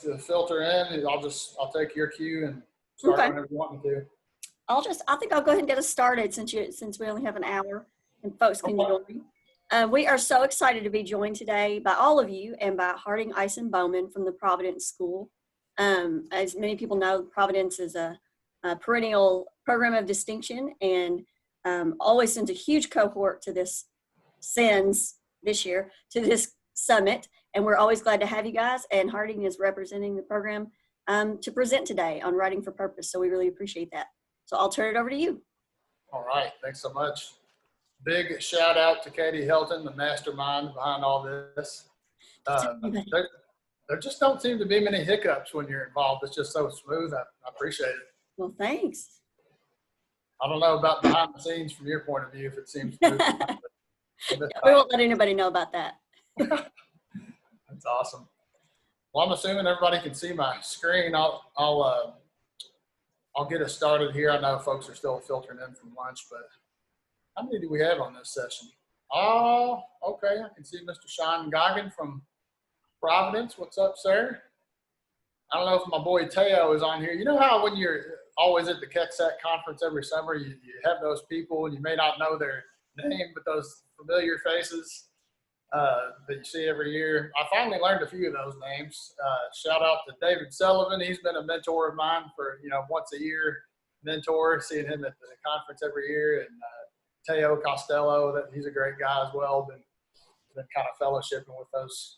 to filter in, I'll take your cue and start whenever you want me to. I think I'll go ahead and get us started since we only have an hour and folks can join. We are so excited to be joined today by all of you and by Harding Ison-Bowman from the Providence School. As many people know, Providence is a perennial program of distinction and always sends a huge cohort to this summit. And we're always glad to have you guys. And Harding is representing the program to present today on Writing for Purpose. So we really appreciate that. So I'll turn it over to you. All right. Thanks so much. Big shout out to Katie Helton, the mastermind behind all this. There just don't seem to be many hiccups when you're involved. It's just so smooth. I appreciate it. Well, thanks. I don't know about behind the scenes from your point of view if it seems smooth. We won't let anybody know about that. That's awesome. Well, I'm assuming everybody can see my screen. I'll get us started here. I know folks are still filtering in from lunch, but how many do we have on this session? Oh, okay. I can see Mr. Sean Goggin from Providence. What's up, sir? I don't know if my boy Teo is on here. You know how when you're always at the KEXAC conference every summer, you have those people and you may not know their name, but those familiar faces that you see every year. I finally learned a few of those names. Shout out to David Sullivan. He's been a mentor of mine for, once a year mentor, seeing him at the conference every year. And Teo Costello, he's a great guy as well. Been kind of fellowshipping with those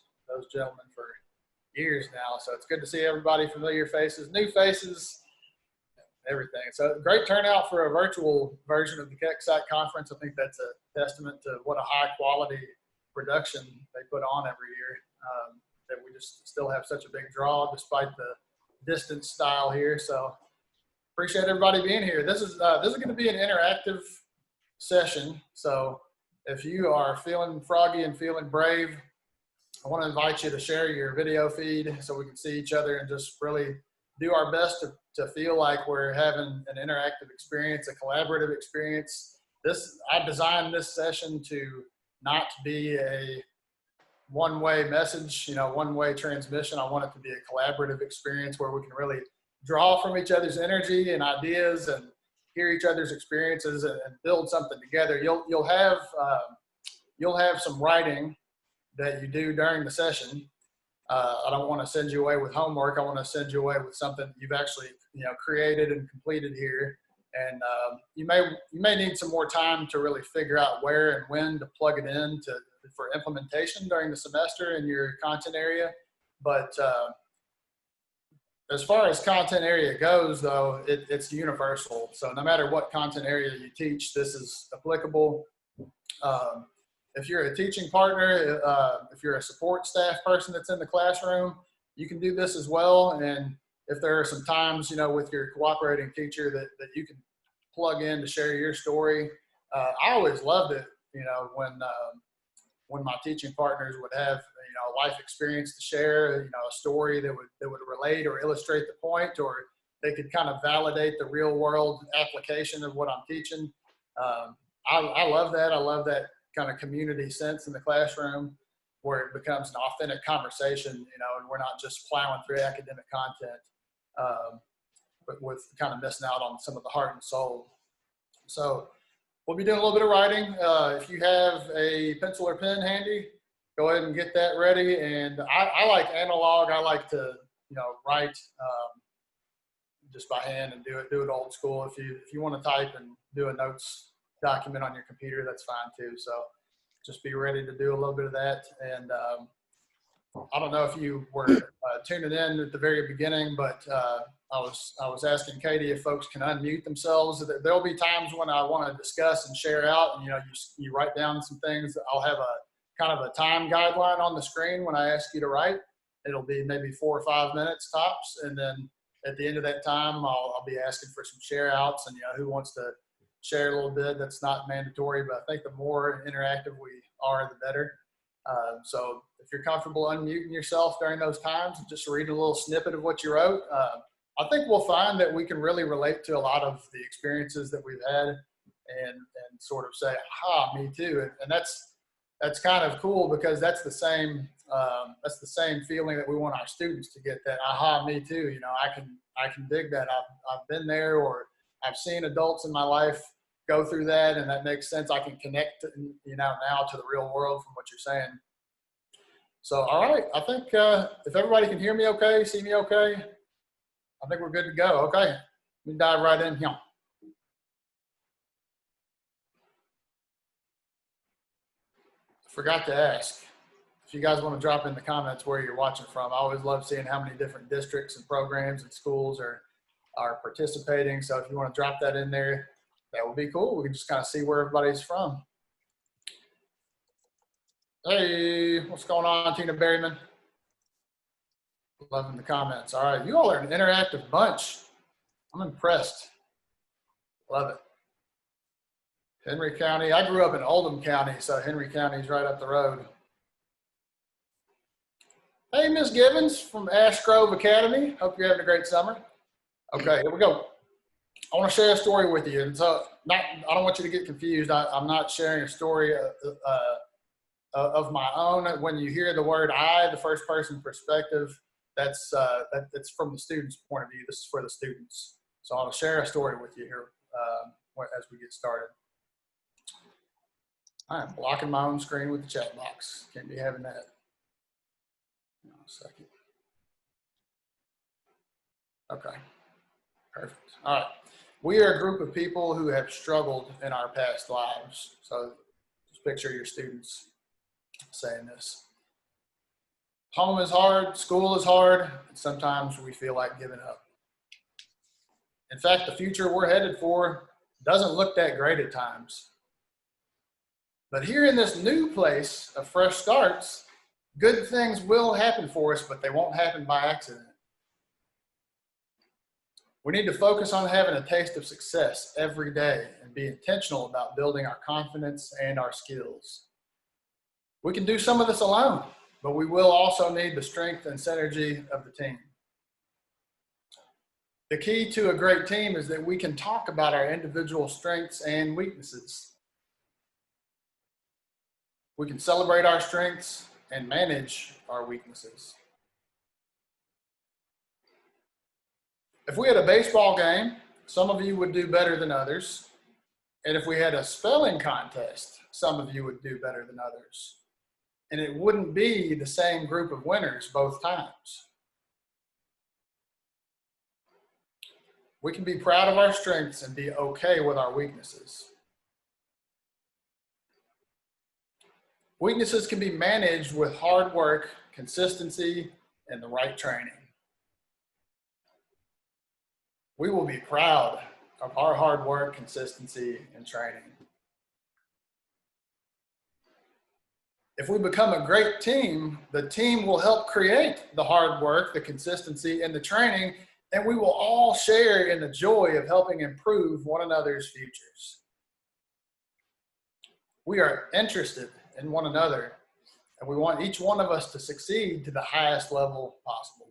gentlemen for years now. So it's good to see everybody, familiar faces, new faces, everything. So great turnout for a virtual version of the KEXAC conference. I think that's a testament to what a high quality production they put on every year, that we just still have such a big draw despite the distance style here. So appreciate everybody being here. This is going to be an interactive session. So if you are feeling froggy and feeling brave, I want to invite you to share your video feed so we can see each other and just really do our best to feel like we're having an interactive experience, a collaborative experience. I designed this session to not be a one-way message, one-way transmission. I want it to be a collaborative experience where we can really draw from each other's energy and ideas and hear each other's experiences and build something together. You'll have some writing that you do during the session. I don't want to send you away with homework. I want to send you away with something you've actually created and completed here. And you may need some more time to really figure out where and when to plug it in for implementation during the semester in your content area. But as far as content area goes, though, it's universal. So no matter what content area you teach, this is applicable. If you're a teaching partner, if you're a support staff person that's in the classroom, you can do this as well. And if there are some times, with your cooperating teacher that you can plug in to share your story. I always loved it, when my teaching partners would have, a life experience to share, a story that would relate or illustrate the point, or they could kind of validate the real world application of what I'm teaching. I love that. I love that kind of community sense in the classroom where it becomes an authentic conversation, and we're not just plowing through academic content, but with kind of missing out on some of the heart and soul. So we'll be doing a little bit of writing. If you have a pencil or pen handy, go ahead and get that ready. And I like analog. I like to, write just by hand and do it old school. If you want to type and do a notes document on your computer, that's fine too. So just be ready to do a little bit of that. And I don't know if you were tuning in at the very beginning, but I was asking Katie if folks can unmute themselves. There'll be times when I want to discuss and share out, and you write down some things. I'll have a kind of a time guideline on the screen when I ask you to write. It'll be maybe 4 or 5 minutes tops, and then at the end of that time, I'll be asking for some share outs, and who wants to share a little bit. That's not mandatory, but I think the more interactive we are, the better. So if you're comfortable unmuting yourself during those times, just read a little snippet of what you wrote. I think we'll find that we can really relate to a lot of the experiences that we've had and sort of say, aha, me too. And that's that's kind of cool because that's the same feeling that we want our students to get, that aha, me too. You know, I can dig that. I've been there, or I've seen adults in my life go through that, and that makes sense. I can connect, you know, now to the real world from what you're saying. So, all right, I think if everybody can hear me okay, see me okay, I think we're good to go. Okay, let me dive right in here. Forgot to ask if you guys want to drop in the comments where you're watching from. I always love seeing how many different districts and programs and schools are participating. So if you want to drop that in there, that would be cool. We can just kind of see where everybody's from. Hey, what's going on, Tina Berryman? Loving the comments. All right, you all are an interactive bunch. I'm impressed. Love it. Henry County. I grew up in Oldham County, so Henry County is right up the road. Hey, Miss Givens from Ash Grove Academy. Hope you're having a great summer. Okay, here we go. I want to share a story with you. And so I don't want you to get confused. I'm not sharing a story of my own. When you hear the word I, the first person perspective, that's from the student's point of view. This is for the students. So I'll share a story with you here as we get started. I'm blocking my own screen with the chat box. Can't be having that. Hang on a second. Okay, perfect. All right. We are a group of people who have struggled in our past lives. So just picture your students saying this. Home is hard, school is hard, and sometimes we feel like giving up. In fact, the future we're headed for doesn't look that great at times. But here in this new place of fresh starts, good things will happen for us, but they won't happen by accident. We need to focus on having a taste of success every day and be intentional about building our confidence and our skills. We can do some of this alone, but we will also need the strength and synergy of the team. The key to a great team is that we can talk about our individual strengths and weaknesses. We can celebrate our strengths and manage our weaknesses. If we had a baseball game, some of you would do better than others. And if we had a spelling contest, some of you would do better than others. And it wouldn't be the same group of winners both times. We can be proud of our strengths and be okay with our weaknesses. Weaknesses can be managed with hard work, consistency, and the right training. We will be proud of our hard work, consistency, and training. If we become a great team, the team will help create the hard work, the consistency, and the training, and we will all share in the joy of helping improve one another's futures. We are interested in one another, and we want each one of us to succeed to the highest level possible.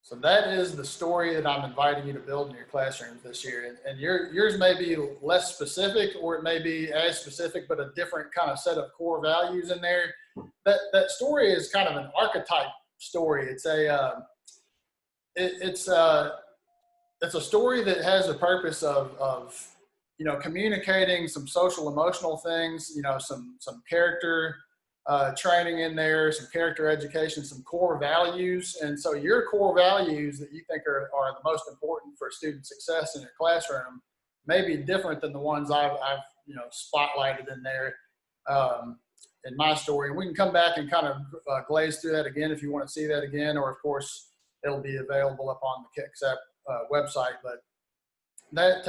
So that is the story that I'm inviting you to build in your classrooms this year. And yours may be less specific, or it may be as specific, but a different kind of set of core values in there. That story is kind of an archetype story. It's a story that has a purpose of communicating some social emotional things, some character training in there, some character education, some core values. And so your core values that you think are the most important for student success in your classroom may be different than the ones I've spotlighted in there in my story. And we can come back and kind of glaze through that again if you want to see that again, or of course it'll be available up on the KAES website. But that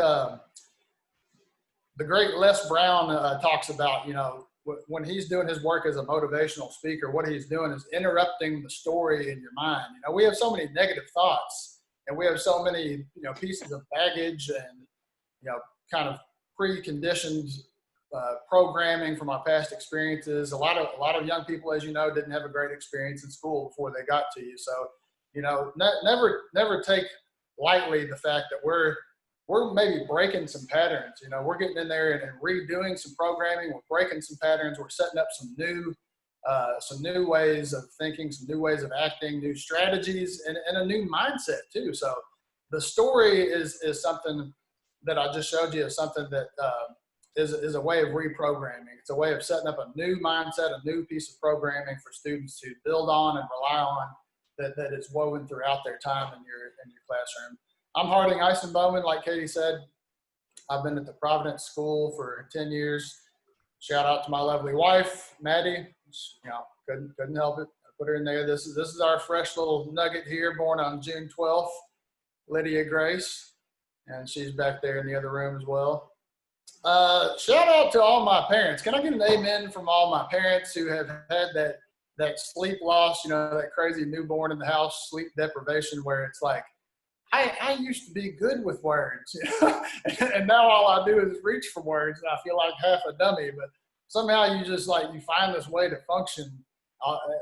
the great Les Brown talks about, when he's doing his work as a motivational speaker, what he's doing is interrupting the story in your mind. We have so many negative thoughts, and we have so many, pieces of baggage and, kind of preconditioned programming from our past experiences. A lot of young people, as you know, didn't have a great experience in school before they got to you. So, never take lightly the fact that we're we're maybe breaking some patterns. You know, we're getting in there and redoing some programming. We're breaking some patterns. We're setting up some new ways of thinking, some new ways of acting, new strategies, and a new mindset too. So the story is something that I just showed you, is something that is a way of reprogramming. It's a way of setting up a new mindset, a new piece of programming for students to build on and rely on, that is woven throughout their time in your classroom. I'm Harding Ison-Bowman, like Katie said. I've been at the Providence School for 10 years. Shout out to my lovely wife, Maddie. You know, couldn't help it. I put her in there. This is our fresh little nugget here, born on June 12th, Lydia Grace, and she's back there in the other room as well. Shout out to all my parents. Can I get an amen from all my parents who have had that sleep loss, you know, that crazy newborn in the house, sleep deprivation, where it's like, I used to be good with words, you know? And now all I do is reach for words, and I feel like half a dummy. But somehow you just you find this way to function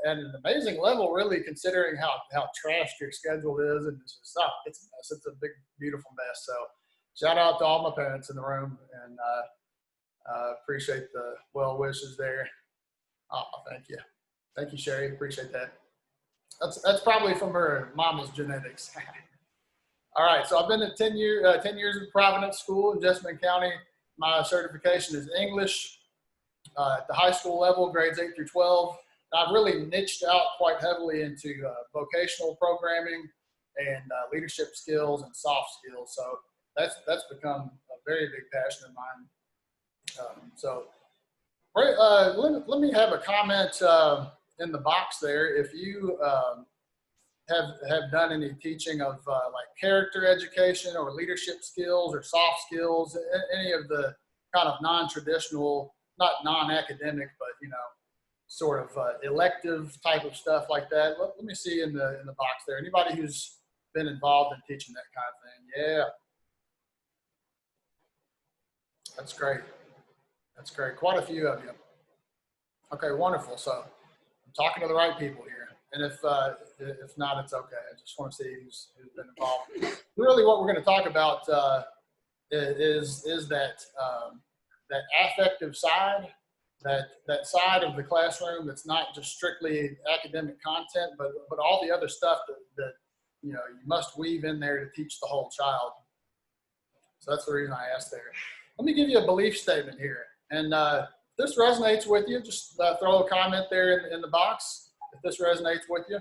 at an amazing level, really, considering how trashed your schedule is, and it's just it's a mess. It's a big, beautiful mess. So shout out to all my parents in the room, and appreciate the well wishes there. Oh, thank you, Sherry. Appreciate that. That's probably from her mama's genetics. All right, so I've been at 10 years at Providence School in Jessamine County. My certification is English at the high school level, grades 8 through 12. And I've really niched out quite heavily into vocational programming and leadership skills and soft skills. So that's become a very big passion of mine. Let me have a comment in the box there. If you have done any teaching of like character education or leadership skills or soft skills, any of the kind of non-traditional, not non-academic, but you know, sort of elective type of stuff like that. Let me see in the box there. Anybody who's been involved in teaching that kind of thing? Yeah, that's great. That's great. Quite a few of you. Okay, wonderful. So I'm talking to the right people here. And if not, it's okay. I just want to see who's been involved. Really, what we're going to talk about is that affective side, that side of the classroom that's not just strictly academic content, but all the other stuff that you know you must weave in there to teach the whole child. So that's the reason I asked there. Let me give you a belief statement here, and if this resonates with you, just throw a comment there in the box. If this resonates with you,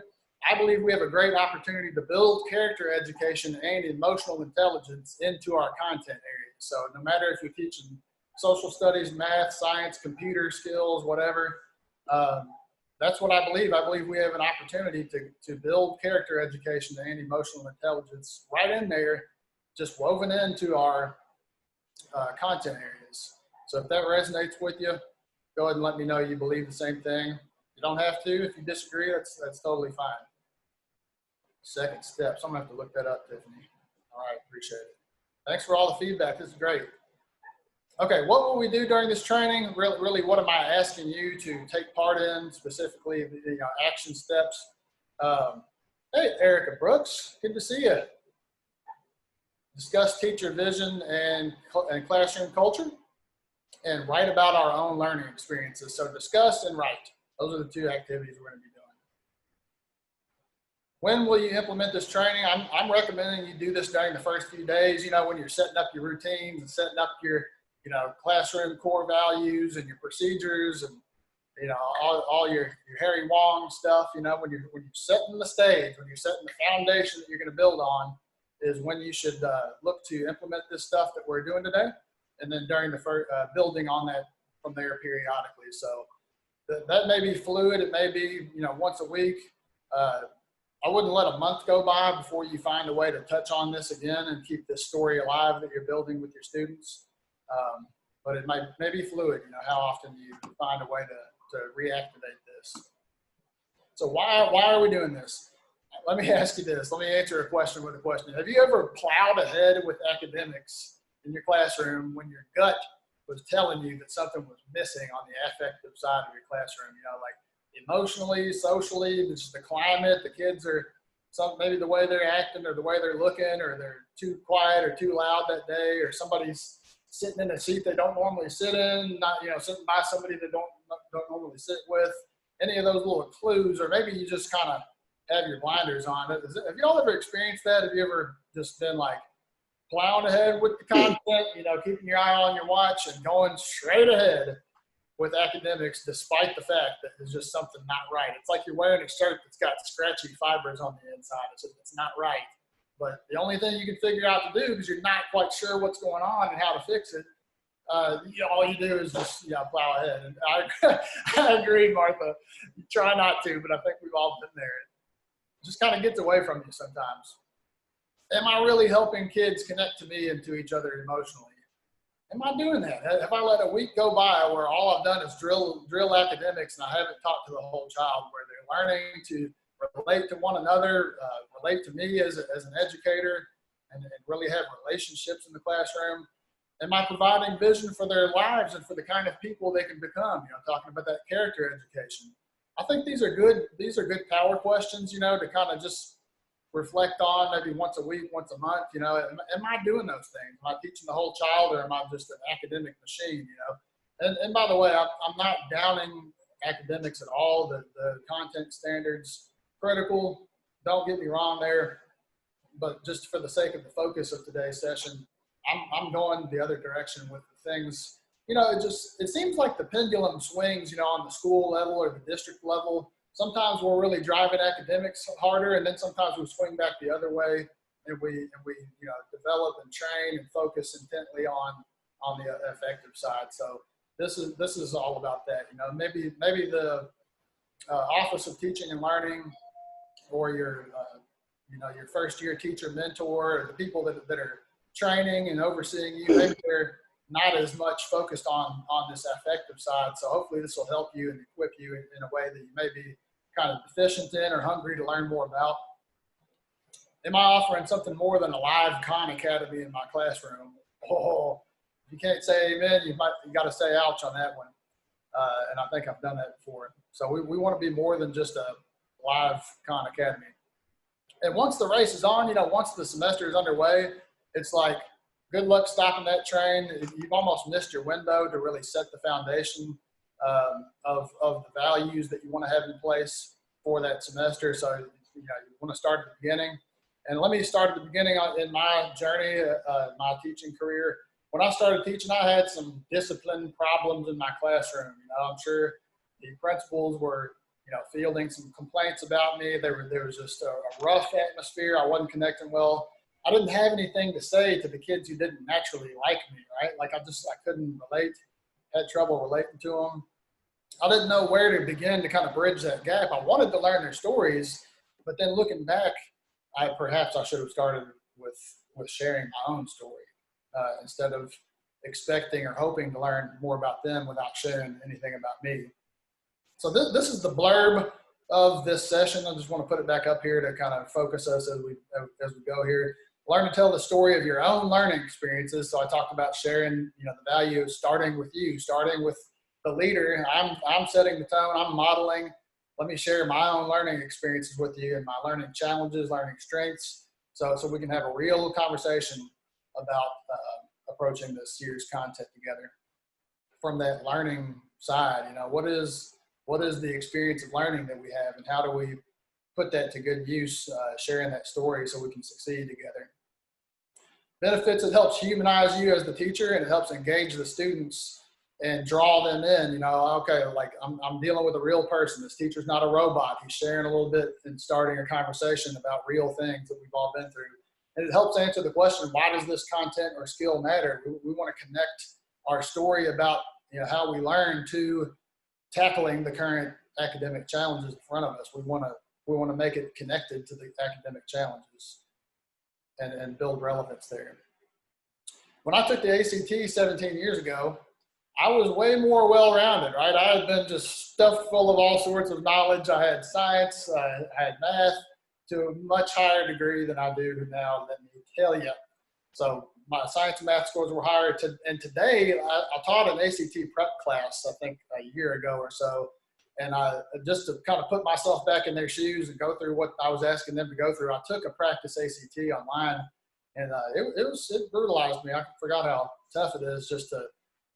I believe we have a great opportunity to build character education and emotional intelligence into our content areas. So no matter if you're teaching social studies, math, science, computer skills, whatever, that's what I believe. I believe we have an opportunity to build character education and emotional intelligence right in there, just woven into our content areas. So if that resonates with you, go ahead and let me know you believe the same thing. You don't have to. If you disagree, that's totally fine. Second steps. I'm going to have to look that up, Tiffany. All right, appreciate it. Thanks for all the feedback. This is great. Okay, what will we do during this training? Really, what am I asking you to take part in, specifically, you know, action steps? Hey, Erica Brooks, good to see you. Discuss teacher vision and classroom culture, and write about our own learning experiences. So discuss and write. Those are the two activities we're going to be doing. When will you implement this training? I'm recommending you do this during the first few days, you know, when you're setting up your routines and setting up your, you know, classroom core values and your procedures and, you know, all your Harry Wong stuff, you know, when you're setting the stage, when you're setting the foundation that you're going to build on, is when you should look to implement this stuff that we're doing today. And then during the first, building on that from there periodically. So that may be fluid. It may be, you know, once a week. I wouldn't let a month go by before you find a way to touch on this again and keep this story alive that you're building with your students. But it may be fluid, you know, how often you find a way to reactivate this. So why are we doing this? Let me ask you this. Let me answer a question with a question. Have you ever plowed ahead with academics in your classroom when your gut was telling you that something was missing on the affective side of your classroom? You know, like emotionally, socially, just the climate, the kids are, maybe the way they're acting or the way they're looking, or they're too quiet or too loud that day, or somebody's sitting in a seat they don't normally sit in, not, sitting by somebody they don't normally sit with. Any of those little clues, or maybe you just kind of have your blinders on. Have you all ever experienced that? Have you ever just been like plowing ahead with the content, keeping your eye on your watch and going straight ahead with academics, despite the fact that there's just something not right? It's like you're wearing a shirt that's got scratchy fibers on the inside. It's not right. But the only thing you can figure out to do, because you're not quite sure what's going on and how to fix it, all you do is just plow ahead. And I agree, Martha. You try not to, but I think we've all been there. It just kind of gets away from you sometimes. Am I really helping kids connect to me and to each other emotionally? Am I doing that? Have I let a week go by where all I've done is drill academics, and I haven't talked to the whole child, where they're learning to relate to one another, relate to me as an educator, and really have relationships in the classroom? Am I providing vision for their lives and for the kind of people they can become? Talking about that character education. I think these are good power questions, to kind of just reflect on maybe once a week, once a month. Am I doing those things? Am I teaching the whole child, or am I just an academic machine? And by the way, I'm not downing academics at all. The content standards, critical. Don't get me wrong there. But just for the sake of the focus of today's session, I'm going the other direction with the things. It seems like the pendulum swings, on the school level or the district level. Sometimes we're really driving academics harder, and then sometimes we swing back the other way, and we develop and train and focus intently on the effective side. So this is all about that. Maybe the Office of Teaching and Learning, or your first year teacher mentor, or the people that are training and overseeing you, maybe they're not as much focused on this affective side. So hopefully this will help you and equip you in a way that you may be kind of deficient in or hungry to learn more about. Am I offering something more than a live Khan Academy in my classroom? Oh, if you can't say amen, you got to say ouch on that one. And I think I've done that before. So we want to be more than just a live Khan Academy. And once the race is on, once the semester is underway, it's like, good luck stopping that train. You've almost missed your window to really set the foundation of the values that you want to have in place for that semester. So you want to start at the beginning. And let me start at the beginning in my journey, my teaching career. When I started teaching, I had some discipline problems in my classroom. I'm sure the principals were fielding some complaints about me. There was just a rough atmosphere. I wasn't connecting well. I didn't have anything to say to the kids who didn't naturally like me, right? Like I couldn't relate, had trouble relating to them. I didn't know where to begin to kind of bridge that gap. I wanted to learn their stories, but then looking back, perhaps I should have started with sharing my own story instead of expecting or hoping to learn more about them without sharing anything about me. So this is the blurb of this session. I just want to put it back up here to kind of focus us as we go here. Learn to tell the story of your own learning experiences. So I talked about sharing, the value of starting with you, starting with the leader. I'm setting the tone. I'm modeling. Let me share my own learning experiences with you and my learning challenges, learning strengths, so we can have a real conversation about approaching this year's content together. From that learning side, what is the experience of learning that we have, and how do we put that to good use, sharing that story so we can succeed together. Benefits: it helps humanize you as the teacher, and it helps engage the students and draw them in. Okay, like I'm dealing with a real person. This teacher's not a robot. He's sharing a little bit and starting a conversation about real things that we've all been through. And it helps answer the question, why does this content or skill matter? We want to connect our story about how we learn to tackling the current academic challenges in front of us. We want to make it connected to the academic challenges and build relevance there. When I took the ACT 17 years ago, I was way more well-rounded, right? I had been just stuffed full of all sorts of knowledge. I had science, I had math to a much higher degree than I do now, let me tell you. So my science and math scores were higher. And today, I taught an ACT prep class, I think a year ago or so. And just to kind of put myself back in their shoes and go through what I was asking them to go through, I took a practice ACT online, and it brutalized me. I forgot how tough it is just to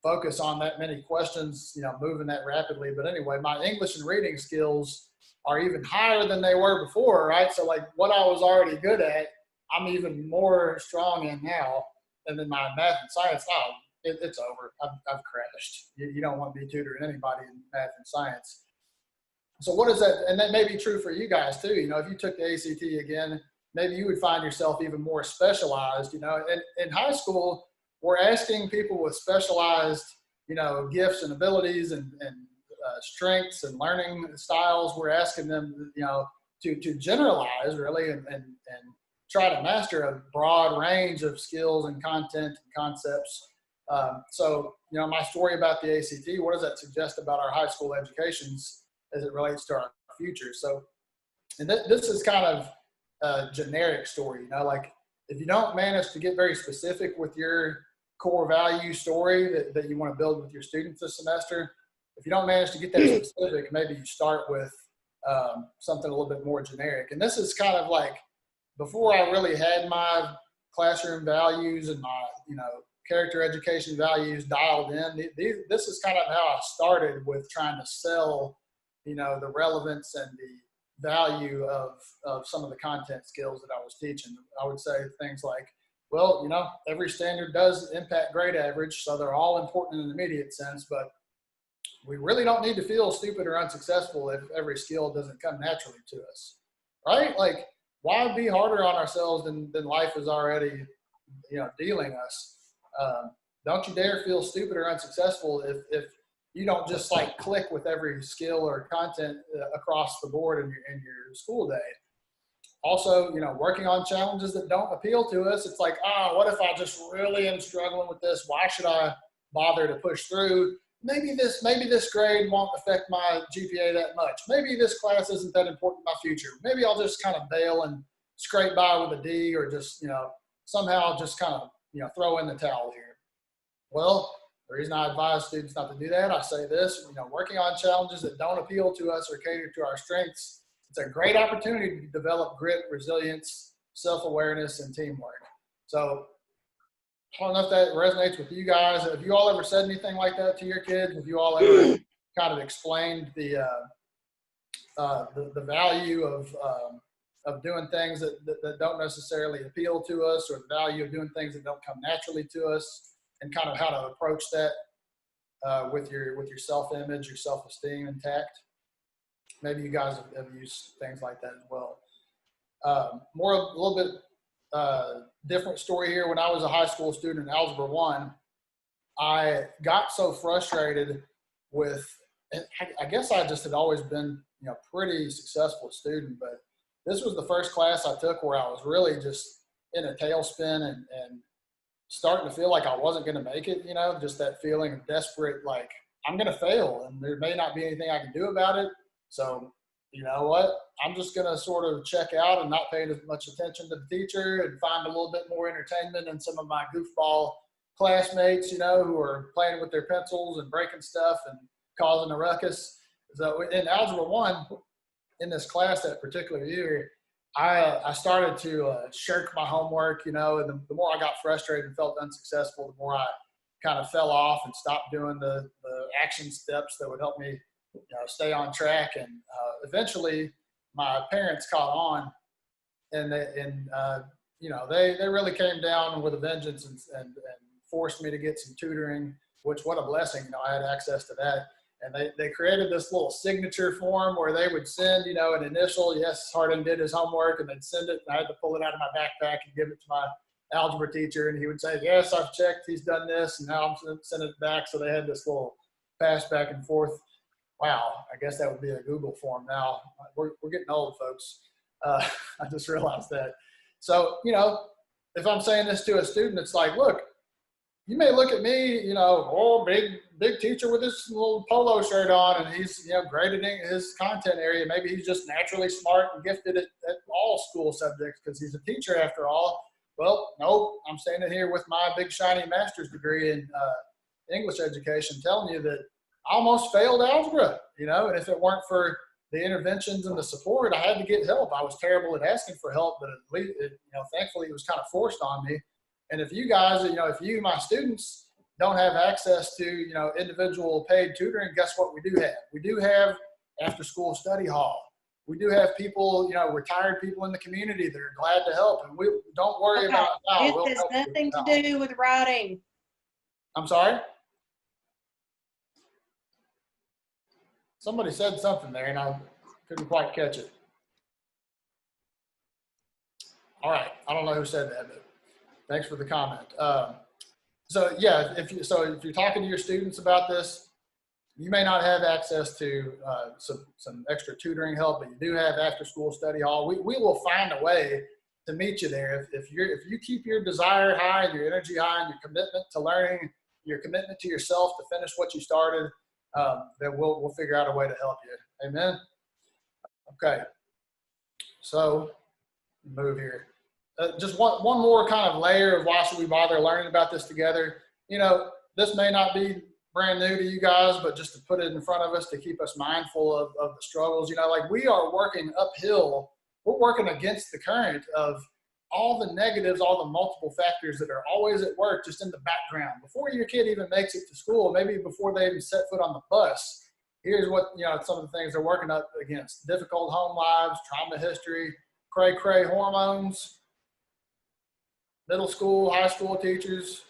focus on that many questions, moving that rapidly. But anyway, my English and reading skills are even higher than they were before, right? So like what I was already good at, I'm even more strong in now. And then my math and science, it's over. I've crashed. You don't want to be tutoring anybody in math and science. So what is that? And that may be true for you guys too. If you took the ACT again, maybe you would find yourself even more specialized. In high school, we're asking people with specialized, gifts and abilities and strengths and learning styles. We're asking them, to generalize really and try to master a broad range of skills and content and concepts. So, my story about the ACT, what does that suggest about our high school educations as it relates to our future? So, and this is kind of a generic story, like if you don't manage to get very specific with your core value story that you want to build with your students this semester, if you don't manage to get that specific, maybe you start with something a little bit more generic. And this is kind of like before I really had my classroom values and my, character education values dialed in. This is kind of how I started with trying to sell, the relevance and the value of some of the content skills that I was teaching. I would say things like, well, every standard does impact grade average, so they're all important in an immediate sense, but we really don't need to feel stupid or unsuccessful if every skill doesn't come naturally to us, right? Like, why be harder on ourselves than life is already, dealing us? Don't you dare feel stupid or unsuccessful if you don't just like click with every skill or content across the board in your school day. Also, working on challenges that don't appeal to us. It's like, what if I just really am struggling with this? Why should I bother to push through? Maybe this grade won't affect my GPA that much. Maybe this class isn't that important in my future. Maybe I'll just kind of bail and scrape by with a D, or just, somehow just kind of, throw in the towel here. Well, the reason I advise students not to do that, I say this, working on challenges that don't appeal to us or cater to our strengths, it's a great opportunity to develop grit, resilience, self-awareness, and teamwork. So I don't know if that resonates with you guys. Have you all ever said anything like that to your kids? Have you all ever kind of explained the value of doing things that don't necessarily appeal to us, or the value of doing things that don't come naturally to us, and kind of how to approach that with your self-image, your self-esteem intact? Maybe you guys have used things like that as well. A little bit different story here. When I was a high school student in Algebra 1, I got so frustrated with, and I guess I just had always been, pretty successful student, but this was the first class I took where I was really just in a tailspin and starting to feel like I wasn't going to make it, just that feeling of desperate, like I'm going to fail and there may not be anything I can do about it. So, you know what, I'm just going to sort of check out and not pay as much attention to the teacher and find a little bit more entertainment in some of my goofball classmates, who are playing with their pencils and breaking stuff and causing a ruckus. So in Algebra 1, in this class that particular year, I started to shirk my homework, and the more I got frustrated and felt unsuccessful, the more I kind of fell off and stopped doing the action steps that would help me stay on track. And eventually my parents caught on, and they really came down with a vengeance and forced me to get some tutoring, which, what a blessing, I had access to that. And they created this little signature form where they would send, an initial, yes, Harding did his homework, and they'd send it, and I had to pull it out of my backpack and give it to my algebra teacher, and he would say, yes, I've checked, he's done this, and now I'm sending it back. So they had this little pass back and forth. Wow, I guess that would be a Google form now. We're getting old, folks. I just realized that. So, if I'm saying this to a student, it's like, look, you may look at me, big teacher with this little polo shirt on, and he's, graded in his content area. Maybe he's just naturally smart and gifted at all school subjects because he's a teacher after all. Well, nope, I'm standing here with my big shiny master's degree in English education telling you that I almost failed algebra, you know, and if it weren't for the interventions and the support, I had to get help. I was terrible at asking for help, but at least, thankfully it was kind of forced on me. And if you guys, if you, my students, don't have access to, individual paid tutoring, guess what we do have? We do have after school study hall. We do have people, retired people in the community that are glad to help. And we don't worry about how. It has nothing to do with writing. I'm sorry? Somebody said something there and I couldn't quite catch it. All right, I don't know who said that, but thanks for the comment. So yeah, if you're talking to your students about this, you may not have access to some extra tutoring help, but you do have after school study hall. We will find a way to meet you there. If you keep your desire high and your energy high and your commitment to learning, your commitment to yourself to finish what you started, then we'll figure out a way to help you. Amen. Okay. So move here. Just one more kind of layer of why should we bother learning about this together. This may not be brand new to you guys, but just to put it in front of us to keep us mindful of the struggles. Like we are working uphill. We're working against the current of all the negatives, all the multiple factors that are always at work just in the background. Before your kid even makes it to school, maybe before they even set foot on the bus, here's what, some of the things they're working up against. Difficult home lives, trauma history, cray-cray hormones, middle school, high school teachers,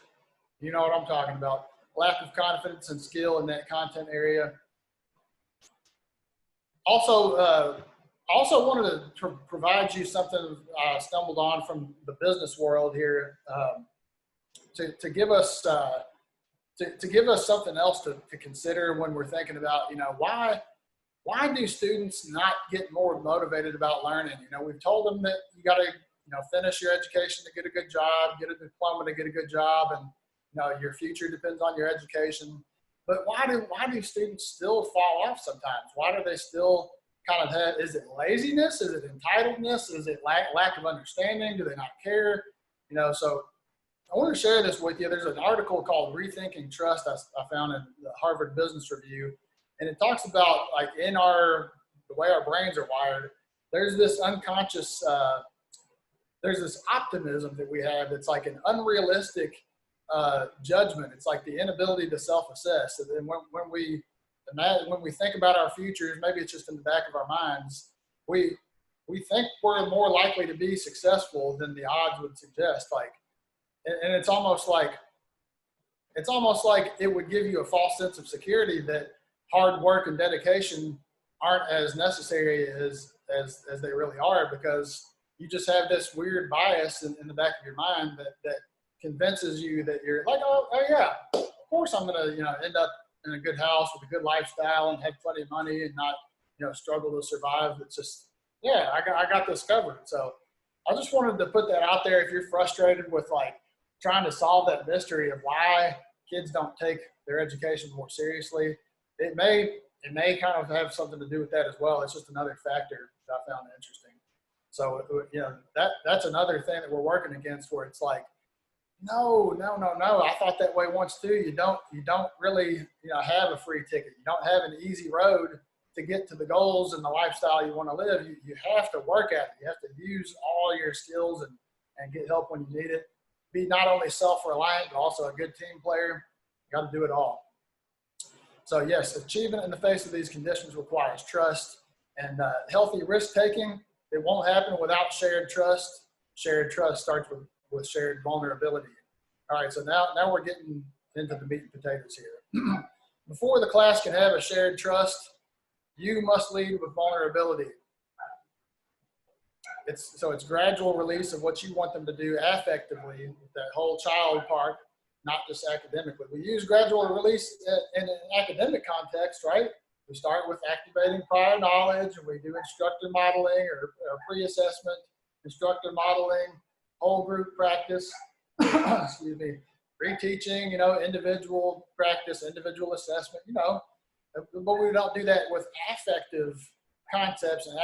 you know what I'm talking about. Lack of confidence and skill in that content area. Also wanted to provide you something I stumbled on from the business world here to give us something else to consider when we're thinking about, why do students not get more motivated about learning? We've told them that you got to, finish your education to get a good job, get a diploma to get a good job, and your future depends on your education. But why do students still fall off sometimes? Why do they still kind of have, is it laziness? Is it entitledness? Is it lack of understanding? Do they not care? So I want to share this with you. There's an article called Rethinking Trust I found in the Harvard Business Review. And it talks about, like, in the way our brains are wired, there's this unconscious, there's this optimism that we have that's like an unrealistic judgment. It's like the inability to self-assess. And then when we think about our futures, maybe it's just in the back of our minds, we think we're more likely to be successful than the odds would suggest. And it's almost like it would give you a false sense of security that hard work and dedication aren't as necessary as they really are, because you just have this weird bias in the back of your mind that convinces you that you're like, oh yeah, of course I'm gonna end up in a good house with a good lifestyle and have plenty of money and not struggle to survive. It's just, yeah, I got this covered. So I just wanted to put that out there. If you're frustrated with like trying to solve that mystery of why kids don't take their education more seriously, it may kind of have something to do with that as well. It's just another factor that I found interesting. So that's another thing that we're working against, where it's like, no, I thought that way once too. You don't really have a free ticket. You don't have an easy road to get to the goals and the lifestyle you want to live. You have to work at it. You have to use all your skills and get help when you need it. Be not only self-reliant, but also a good team player. You got to do it all. So yes, achievement in the face of these conditions requires trust and healthy risk-taking. It won't happen without shared trust. Shared trust starts with shared vulnerability. All right, so now we're getting into the meat and potatoes here. Before the class can have a shared trust, you must lead with vulnerability. It's gradual release of what you want them to do affectively, that whole child part, not just academically. We use gradual release in an academic context, right? We start with activating prior knowledge, and we do instructor modeling or pre-assessment, instructor modeling, whole group practice, excuse me, reteaching, individual practice, individual assessment, but we don't do that with affective concepts and,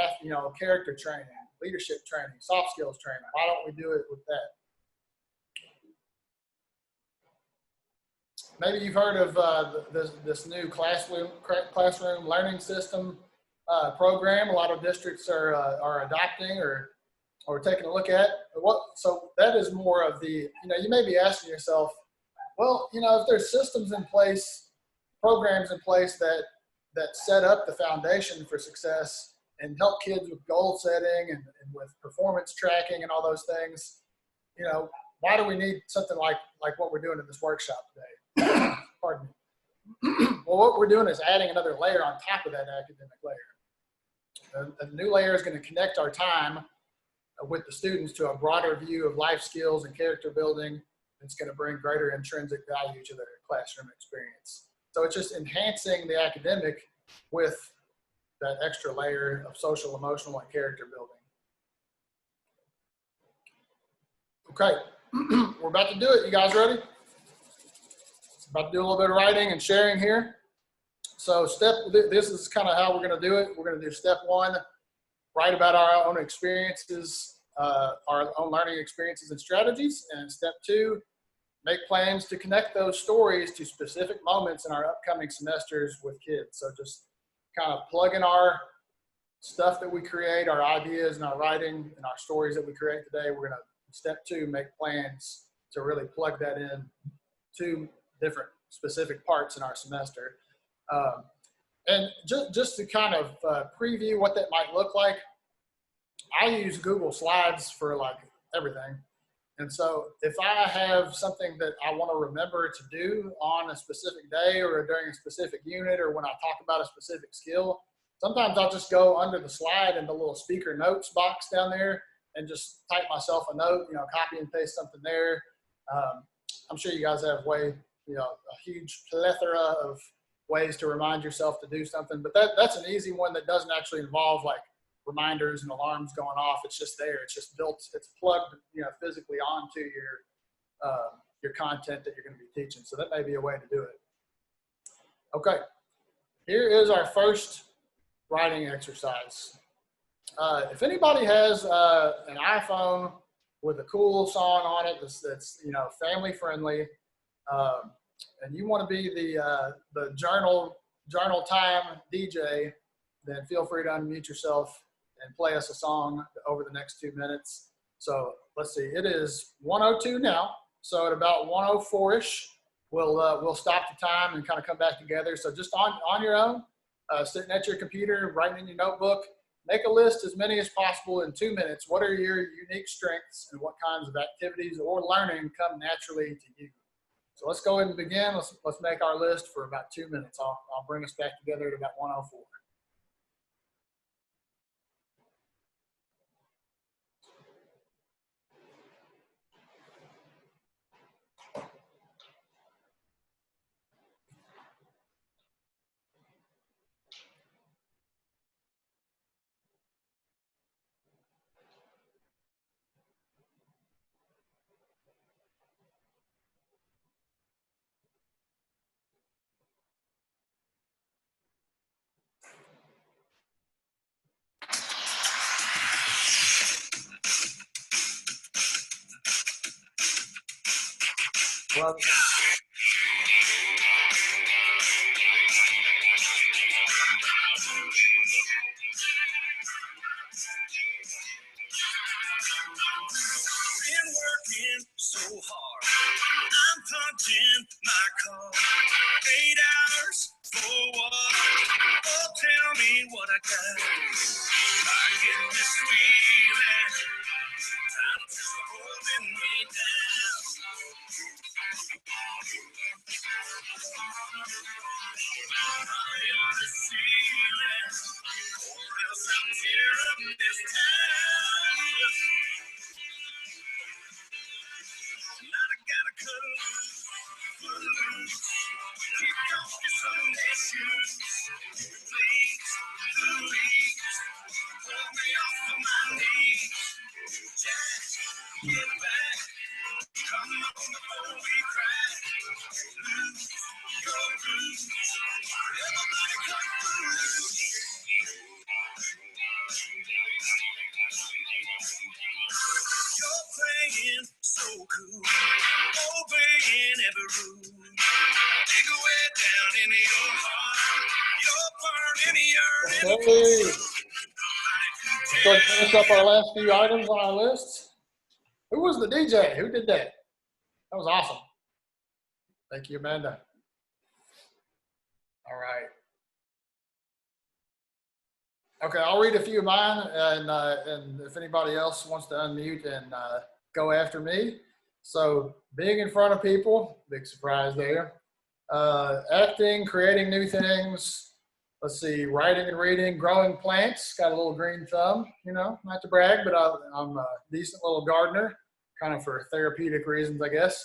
character training, leadership training, soft skills training. Why don't we do it with that? maybe you've heard of this new classroom learning system program. A lot of districts are adopting or taking a look at. So that is more of the, you may be asking yourself, well, if there's systems in place, programs in place that set up the foundation for success and help kids with goal setting and with performance tracking and all those things, why do we need something like what we're doing in this workshop today? Pardon me. Well, what we're doing is adding another layer on top of that academic layer. A new layer is going to connect our time with the students to a broader view of life skills and character building. It's going to bring greater intrinsic value to their classroom experience. So it's just enhancing the academic with that extra layer of social, emotional, and character building. Okay, we're about to do it. You guys ready? About to do a little bit of writing and sharing here. So this is kind of how we're going to do it. We're going to do step 1, write about our own experiences, our own learning experiences and strategies. And step 2, make plans to connect those stories to specific moments in our upcoming semesters with kids. So just kind of plug in our stuff that we create, our ideas and our writing and our stories that we create today. We're going to, step 2, make plans to really plug that in to different specific parts in our semester. And just to kind of preview what that might look like, I use Google Slides for like everything. And so if I have something that I want to remember to do on a specific day or during a specific unit or when I talk about a specific skill, sometimes I'll just go under the slide in the little speaker notes box down there and just type myself a note, copy and paste something there. I'm sure you guys have a huge plethora of ways to remind yourself to do something, but that's an easy one that doesn't actually involve like reminders and alarms going off. It's just there. It's just built. It's plugged, physically onto your content that you're going to be teaching. So that may be a way to do it. Okay, here is our first writing exercise. If anybody has an iPhone with a cool song on it that's family friendly, and you want to be the journal time DJ, then feel free to unmute yourself and play us a song over the next 2 minutes. So let's see, it is 1:02 now. So at about 1:04-ish, we'll stop the time and kind of come back together. So just on your own, sitting at your computer, writing in your notebook, make a list as many as possible in 2 minutes. What are your unique strengths and what kinds of activities or learning come naturally to you? So let's go ahead and begin. Let's make our list for about 2 minutes. I'll bring us back together at about 1:04. Well, been working so hard. I'm punching my car. 8 hours for what? Oh, tell me what I got. I get this feeling. Time to holding me down. High on the ceiling. Or else I'm tearing up this town. Tonight I gotta cut loose, put loose, kick off your Sunday shoes. Please, pull me off of my knees. Jack, get back, come on before we crack. Lose your blues, everybody cut loose. You're playing so cool, obeying every rule. Okay. Let's go ahead and finish up our last few items on our list. Who was the DJ? Who did that? That was awesome. Thank you, Amanda. All right. Okay, I'll read a few of mine, and if anybody else wants to unmute and go after me. So, being in front of people, big surprise there. Acting, creating new things. Let's see, writing and reading, growing plants. Got a little green thumb, you know, not to brag, but I'm a decent little gardener, kind of for therapeutic reasons, I guess.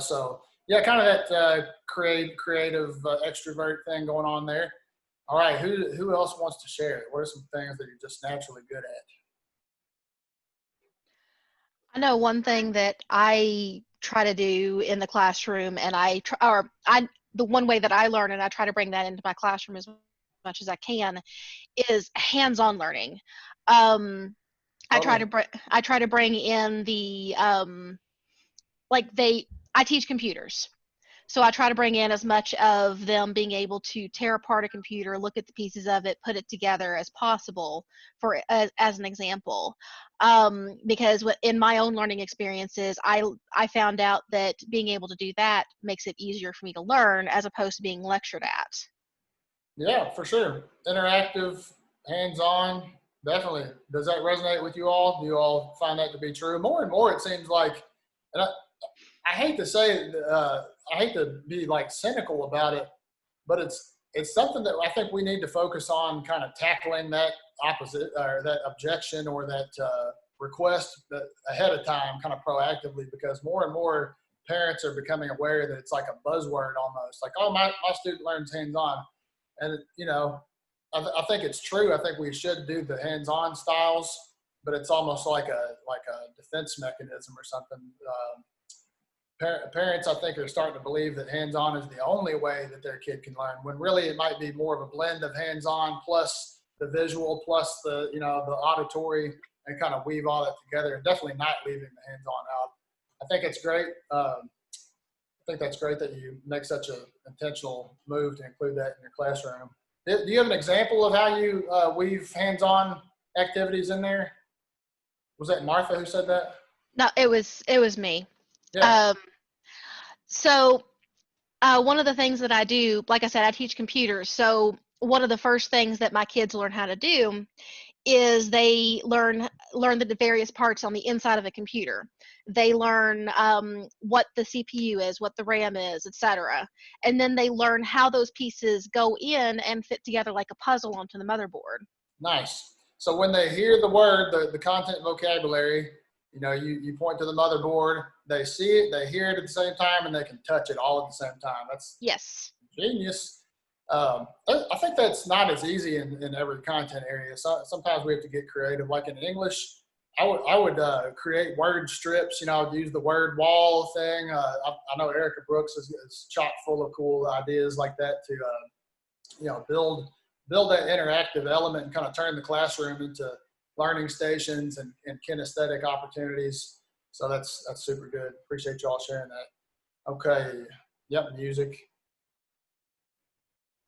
So, yeah, kind of that creative extrovert thing going on there. All right, who else wants to share it? What are some things that you're just naturally good at? I know one thing that I try to do in the classroom, and the one way that I learn, and I try to bring that into my classroom as much as I can, is hands-on learning. I try to bring in the I teach computers. So I try to bring in as much of them being able to tear apart a computer, look at the pieces of it, put it together as possible as an example. Because in my own learning experiences, I found out that being able to do that makes it easier for me to learn as opposed to being lectured at. Yeah, for sure. Interactive, hands-on, definitely. Does that resonate with you all? Do you all find that to be true? More and more, it seems like, and I hate to say, I hate to be like cynical about it, but it's something that I think we need to focus on, kind of tackling that opposite or that objection or that request ahead of time, kind of proactively, because more and more parents are becoming aware that it's like a buzzword almost, like, oh, my student learns hands-on. And, you know, I think it's true. I think we should do the hands-on styles, but it's almost like a defense mechanism or something. Parents, I think, are starting to believe that hands-on is the only way that their kid can learn, when really it might be more of a blend of hands-on plus the visual plus the, you know, the auditory, and kind of weave all that together, and definitely not leaving the hands-on out. I think it's great. I think that's great that you make such an intentional move to include that in your classroom. Do you have an example of how you weave hands-on activities in there? Was that Martha who said that? No, it was me. Yeah. So one of the things that I do, like I said, I teach computers. So one of the first things that my kids learn how to do is they learn the various parts on the inside of a computer. They learn what the CPU is, what the RAM is, etc. And then they learn how those pieces go in and fit together like a puzzle onto the motherboard. Nice. So when they hear the word, the content vocabulary, you know, you point to the motherboard, they see it, they hear it at the same time, and they can touch it all at the same time. That's Yes. genius. I think that's not as easy in every content area. So sometimes we have to get creative. Like in English, I would create word strips. You know, I would use the word wall thing. I know Erica Brooks is chock full of cool ideas like that to, you know, build that interactive element and kind of turn the classroom into learning stations and kinesthetic opportunities. So that's super good. Appreciate y'all sharing that. Okay. Yep. Music.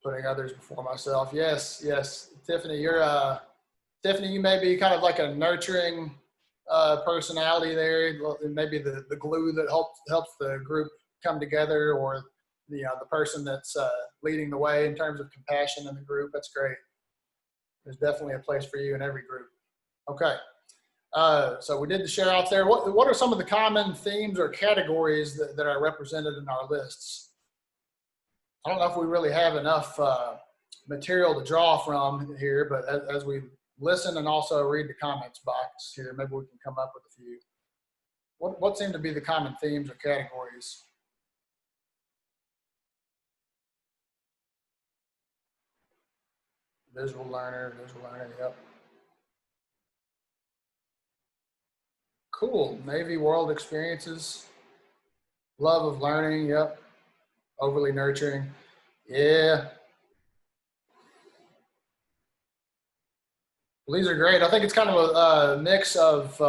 Putting others before myself. Yes. Tiffany, Tiffany, you may be kind of like a nurturing personality there. Maybe the glue that helps the group come together, or the person that's leading the way in terms of compassion in the group. That's great. There's definitely a place for you in every group. Okay. So we did the share outs there. What are some of the common themes or categories that are represented in our lists? I don't know if we really have enough material to draw from here, but as we listen and also read the comments box here, maybe we can come up with a few. What seem to be the common themes or categories? Visual learner, yep. Cool. Navy world experiences. Love of learning, yep. Overly nurturing. Yeah. Well, these are great. I think it's kind of a mix of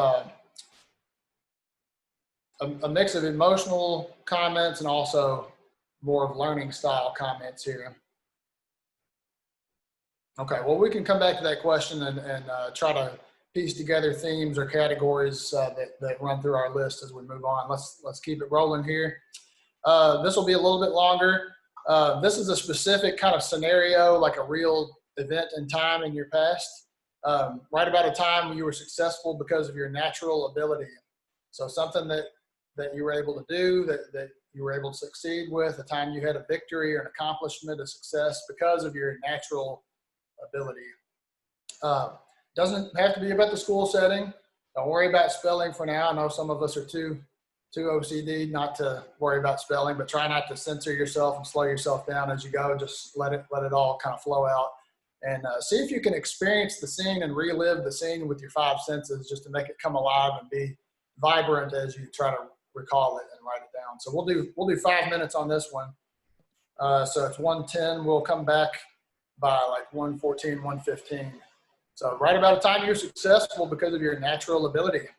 emotional comments and also more of learning style comments here. Okay, well, we can come back to that question and try to piece together themes or categories that run through our list as we move on. Let's keep it rolling here. This will be a little bit longer. This is a specific kind of scenario, like a real event in time in your past. Right about a time when you were successful because of your natural ability. So something that you were able to do, that you were able to succeed with, a time you had a victory or an accomplishment, a success because of your natural ability. Doesn't have to be about the school setting. Don't worry about spelling for now. I know some of us are too OCD not to worry about spelling, but try not to censor yourself and slow yourself down as you go. Just let it all kind of flow out, and see if you can experience the scene and relive the scene with your 5 senses, just to make it come alive and be vibrant as you try to recall it and write it down. So we'll do 5 minutes on this one. So it's 1:10. We'll come back by like 1:14, 1:15. So right about the time you're successful because of your natural ability.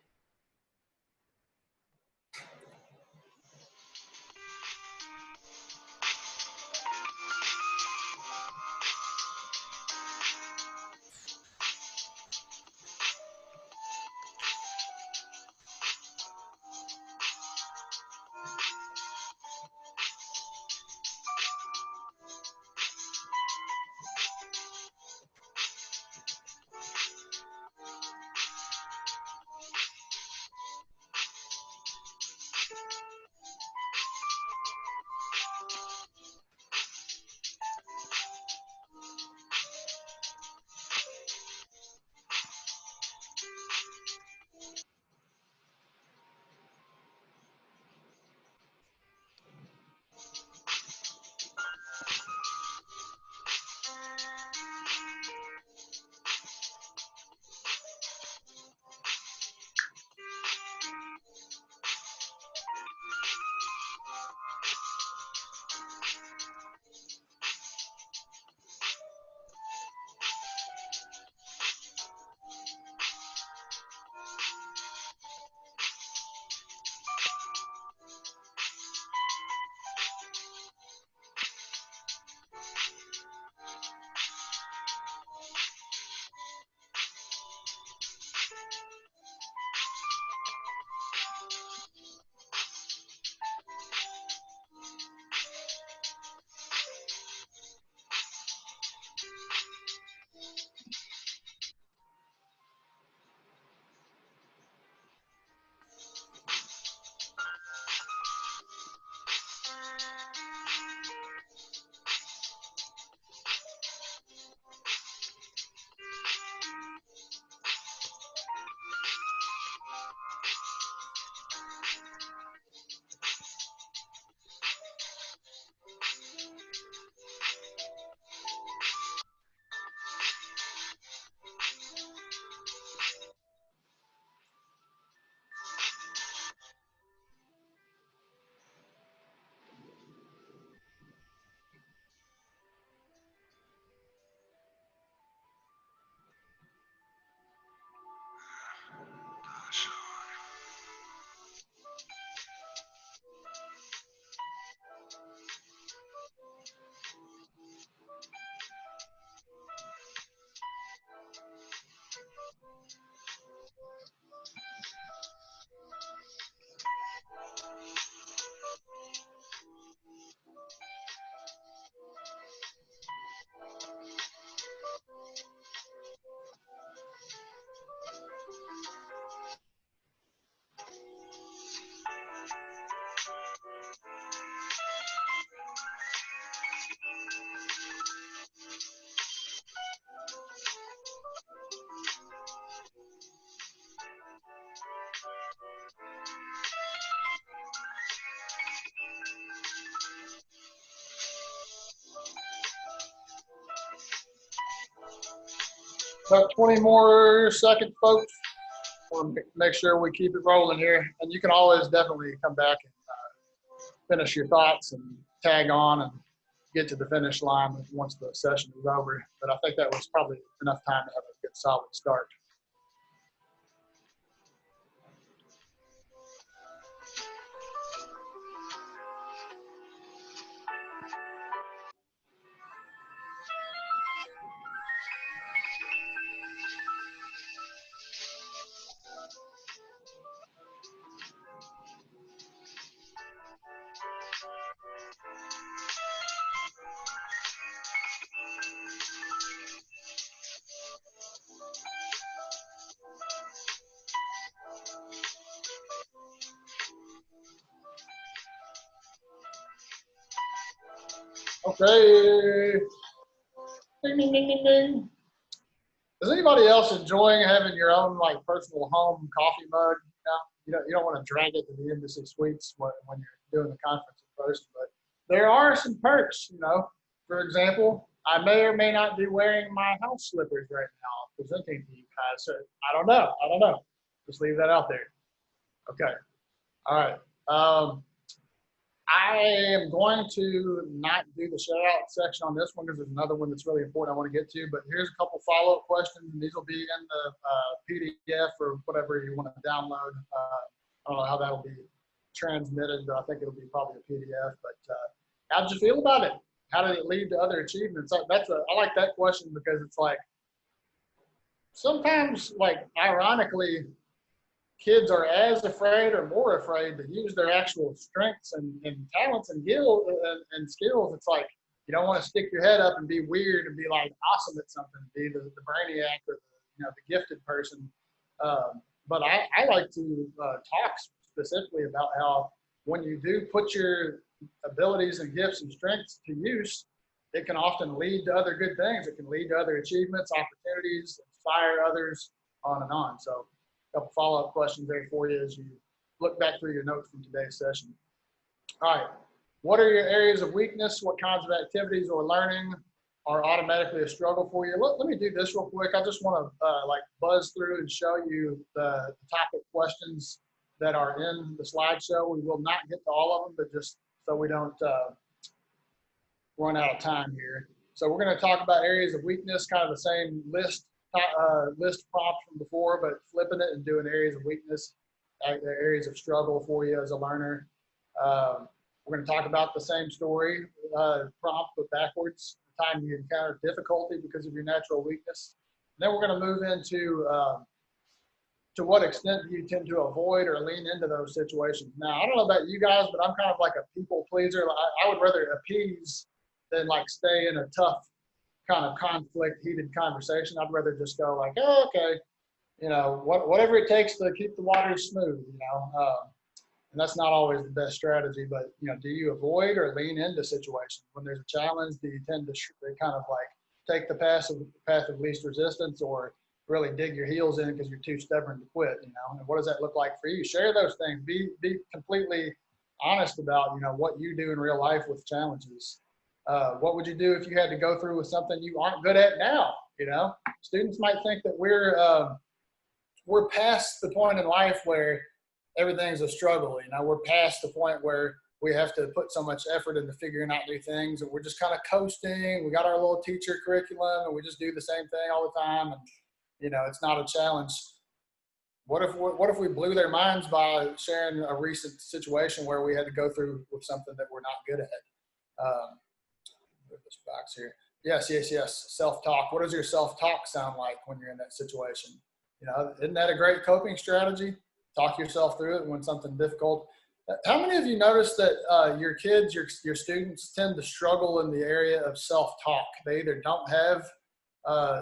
About 20 more seconds, folks. Want to make sure we keep it rolling here. And you can always definitely come back and finish your thoughts and tag on and get to the finish line once the session is over. But I think that was probably enough time to have a good solid start. Okay. Ding, ding, ding, ding, ding. Is anybody else enjoying having your own like personal home coffee mug? You don't want to drag it to the Embassy Suites when you're doing the conference in person, but there are some perks. For example, I may or may not be wearing my house slippers right now presenting to you guys. So I don't know. Just leave that out there. Okay. All right. I am going to not do the shout out section on this one because there's another one that's really important I want to get to, but here's a couple follow-up questions, and these will be in the PDF or whatever you want to download. I don't know how that'll be transmitted, but I think it'll be probably a PDF. But how'd you feel about it? How did it lead to other achievements? I like that question because it's like sometimes, like ironically, kids are as afraid or more afraid to use their actual strengths and talents and skills. It's like you don't want to stick your head up and be weird and be like awesome at something, be the brainiac or the gifted person. But I like to talk specifically about how when you do put your abilities and gifts and strengths to use, it can often lead to other good things. It can lead to other achievements, opportunities, inspire others, on and on. So a couple follow-up questions there for you as you look back through your notes from today's session. All right. What are your areas of weakness? What kinds of activities or learning are automatically a struggle for you? Let me do this real quick. I just want to like buzz through and show you the topic questions that are in the slideshow. We will not get to all of them, but just so we don't run out of time here. So we're going to talk about areas of weakness, kind of the same list prompt from before, but flipping it and doing areas of weakness, areas of struggle for you as a learner. We're going to talk about the same story prompt, but backwards, the time you encounter difficulty because of your natural weakness. And then we're going to move into to what extent do you tend to avoid or lean into those situations. Now, I don't know about you guys, but I'm kind of like a people pleaser. I would rather appease than like stay in a tough kind of conflict, heated conversation. I'd rather just go like, oh, okay, whatever it takes to keep the water smooth, and that's not always the best strategy, but, do you avoid or lean into situations? When there's a challenge, do you tend to kind of like take the path of least resistance or really dig your heels in because you're too stubborn to quit, and what does that look like for you? Share those things. Be completely honest about, what you do in real life with challenges. What would you do if you had to go through with something you aren't good at now? Students might think that we're past the point in life where everything's a struggle. We're past the point where we have to put so much effort into figuring out new things, and we're just kind of coasting. We got our little teacher curriculum, and we just do the same thing all the time, and it's not a challenge. What if we blew their minds by sharing a recent situation where we had to go through with something that we're not good at? This box here. Yes. Self-talk. What does your self-talk sound like when you're in that situation? Isn't that a great coping strategy? Talk yourself through it when something difficult. How many of you notice that your kids, your students tend to struggle in the area of self-talk? They either don't have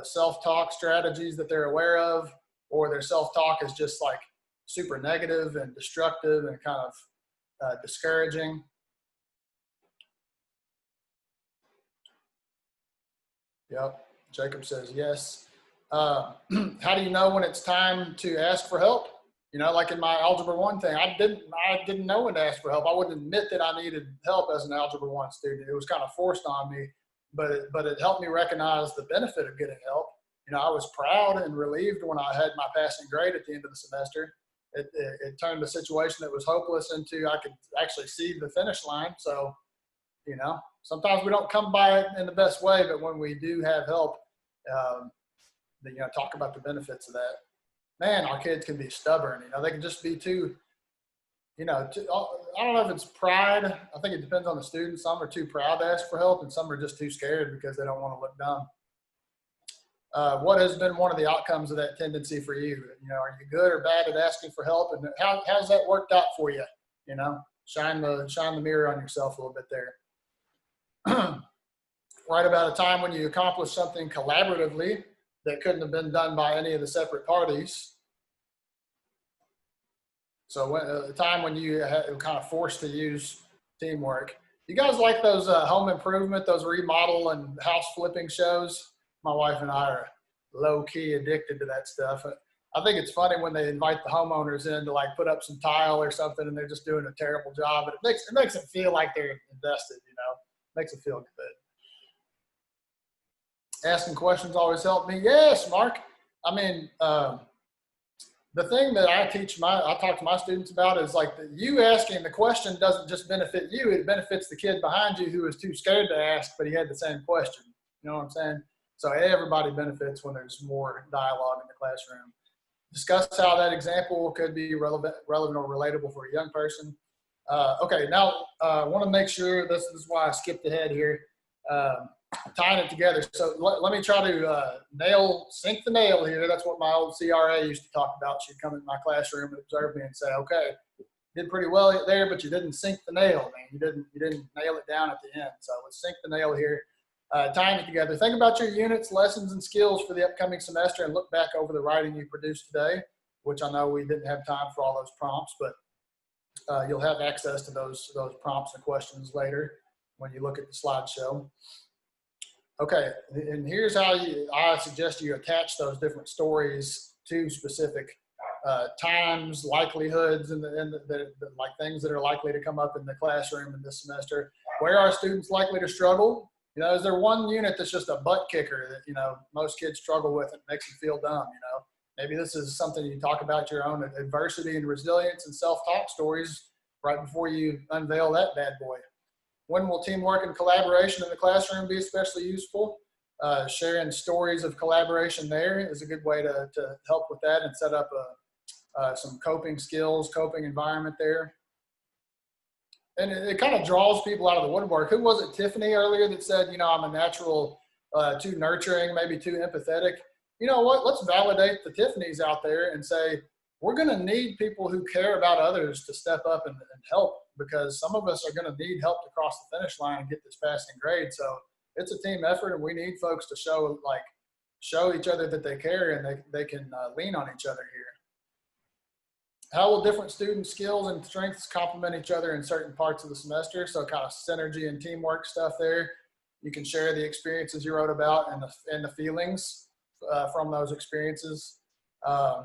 self-talk strategies that they're aware of, or their self-talk is just like super negative and destructive and kind of discouraging. Yep. Jacob says yes. How do you know when it's time to ask for help? Like in my Algebra 1 thing, I didn't know when to ask for help. I wouldn't admit that I needed help as an Algebra 1 student. It was kind of forced on me, but it helped me recognize the benefit of getting help. I was proud and relieved when I had my passing grade at the end of the semester. It turned a situation that was hopeless into I could actually see the finish line. So, sometimes we don't come by it in the best way, but when we do have help, talk about the benefits of that. Man, our kids can be stubborn. They can just be too, I don't know if it's pride. I think it depends on the student. Some are too proud to ask for help, and some are just too scared because they don't want to look dumb. What has been one of the outcomes of that tendency for you? Are you good or bad at asking for help? And how's that worked out for you? Shine the mirror on yourself a little bit there. Write about a time when you accomplished something collaboratively that couldn't have been done by any of the separate parties. So a time when you were kind of forced to use teamwork. You guys like those home improvement, those remodel and house flipping shows? My wife and I are low-key addicted to that stuff. I think it's funny when they invite the homeowners in to like put up some tile or something and they're just doing a terrible job, but it makes them feel like they're invested, you know, makes them feel good. Asking questions always help me. Yes, Mark. I mean, the thing that I talk to my students about is like you asking the question doesn't just benefit you, it benefits the kid behind you who was too scared to ask, but he had the same question. You know what I'm saying? So everybody benefits when there's more dialogue in the classroom. Discuss how that example could be relevant or relatable for a young person. Okay, now I want to make sure, this is why I skipped ahead here, tying it together. So let me try to sink the nail here. That's what my old CRA used to talk about. She'd come in my classroom and observe me and say, okay, you did pretty well there, but you didn't sink the nail, man. You didn't nail it down at the end. So let's sink the nail here. Tying it together. Think about your units, lessons, and skills for the upcoming semester and look back over the writing you produced today, which I know we didn't have time for all those prompts, but you'll have access to those prompts and questions later when you look at the slideshow. Okay, and here's how I suggest you attach those different stories to specific times, likelihoods, and like things that are likely to come up in the classroom in this semester. Where are students likely to struggle? You know, is there one unit that's just a butt kicker that, you know, most kids struggle with and makes them feel dumb, you know? Maybe this is something you talk about your own adversity and resilience and self-talk stories right before you unveil that bad boy. When will teamwork and collaboration in the classroom be especially useful? Sharing stories of collaboration there is a good way to help with that and set up some coping skills, coping environment there. And it kind of draws people out of the woodwork. Who was it, Tiffany, earlier that said, you know, I'm a natural, too nurturing, maybe too empathetic? You know what? Let's validate the Tiffanys out there and say, we're going to need people who care about others to step up and help, because some of us are going to need help to cross the finish line and get this passing grade. So it's a team effort, and we need folks to show each other that they care and they can lean on each other here. How will different student skills and strengths complement each other in certain parts of the semester? So kind of synergy and teamwork stuff there. You can share the experiences you wrote about and the feelings from those experiences.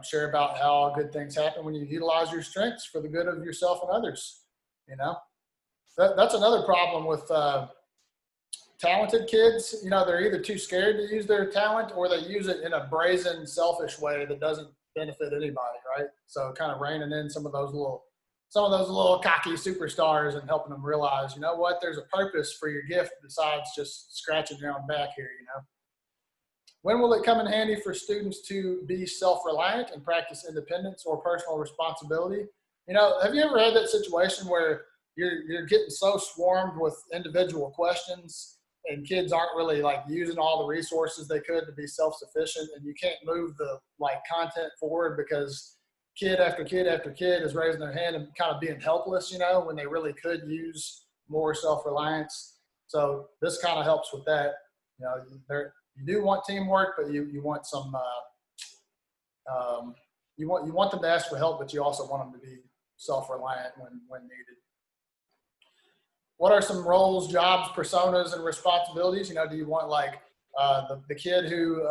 Share about how good things happen when you utilize your strengths for the good of yourself and others. You know, that's another problem with talented kids. You know, they're either too scared to use their talent or they use it in a brazen, selfish way that doesn't benefit anybody, right? So kind of reining in some of those little cocky superstars and helping them realize, you know what, there's a purpose for your gift besides just scratching your own back here, you know. When will it come in handy for students to be self-reliant and practice independence or personal responsibility? You know, have you ever had that situation where you're getting so swarmed with individual questions and kids aren't really like using all the resources they could to be self-sufficient, and you can't move the like content forward because kid after kid after kid is raising their hand and kind of being helpless, you know, when they really could use more self-reliance. So this kind of helps with that. You know, you do want teamwork, but you want some you want them to ask for help, but you also want them to be self-reliant when needed. What are some roles, jobs, personas, and responsibilities? You know, do you want like the kid who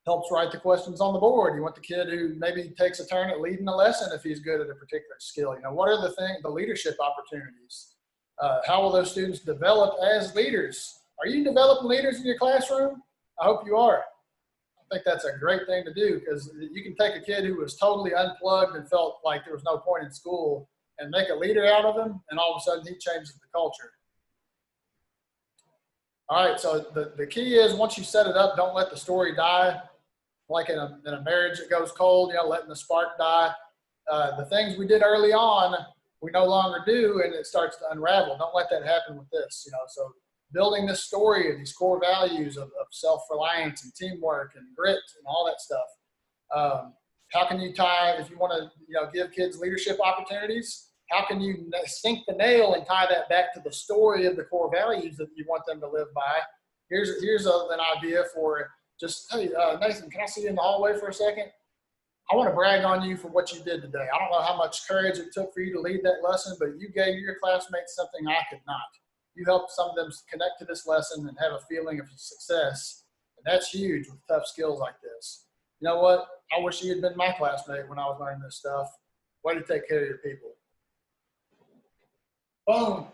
helps write the questions on the board? You want the kid who maybe takes a turn at leading a lesson if he's good at a particular skill? You know, what are the leadership opportunities? How will those students develop as leaders? Are you developing leaders in your classroom? I hope you are. I think that's a great thing to do, because you can take a kid who was totally unplugged and felt like there was no point in school and make a leader out of him, and all of a sudden he changes the culture. All right, so the key is once you set it up, don't let the story die. Like in a marriage that goes cold, you know, letting the spark die. The things we did early on, we no longer do, and it starts to unravel. Don't let that happen with this, you know. So building this story of these core values of self-reliance and teamwork and grit and all that stuff. How can you tie, if you want to, you know, give kids leadership opportunities, how can you sink the nail and tie that back to the story of the core values that you want them to live by? Here's an idea for just, hey, Nathan, can I see you in the hallway for a second? I want to brag on you for what you did today. I don't know how much courage it took for you to lead that lesson, but you gave your classmates something I could not. you help some of them connect to this lesson and have a feeling of success. And that's huge with tough skills like this. You know what? I wish you had been my classmate when I was learning this stuff. Way to take care of your people. Boom.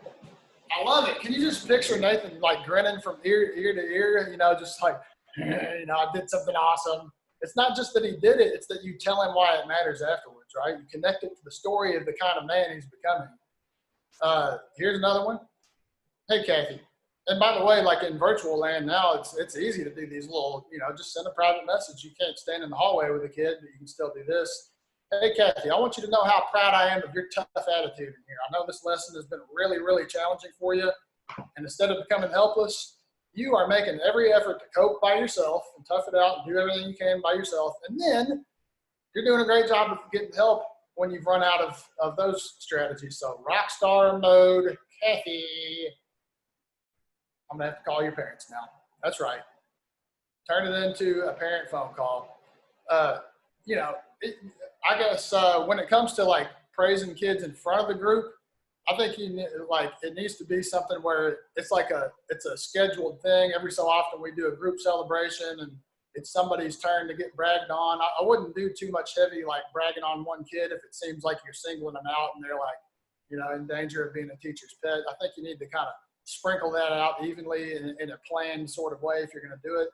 I love it. Can you just picture Nathan like grinning from ear to ear, you know, just like, you know, I did something awesome. It's not just that he did it, it's that you tell him why it matters afterwards, right? You connect it to the story of the kind of man he's becoming. Here's another one. Hey, Kathy. And by the way, like in virtual land now, it's easy to do these little, you know, just send a private message. You can't stand in the hallway with a kid, but you can still do this. Hey, Kathy, I want you to know how proud I am of your tough attitude in here. I know this lesson has been really, really challenging for you. And instead of becoming helpless, you are making every effort to cope by yourself and tough it out and do everything you can by yourself. And then you're doing a great job of getting help when you've run out of those strategies. So rock star mode, Kathy. I'm going to have to call your parents now. That's right. Turn it into a parent phone call. You know, I guess when it comes to like praising kids in front of the group, I think it needs to be something where it's like it's a scheduled thing. Every so often we do a group celebration and it's somebody's turn to get bragged on. I wouldn't do too much heavy like bragging on one kid if it seems like you're singling them out and they're like, you know, in danger of being a teacher's pet. I think you need to kind of sprinkle that out evenly in a planned sort of way if you're going to do it.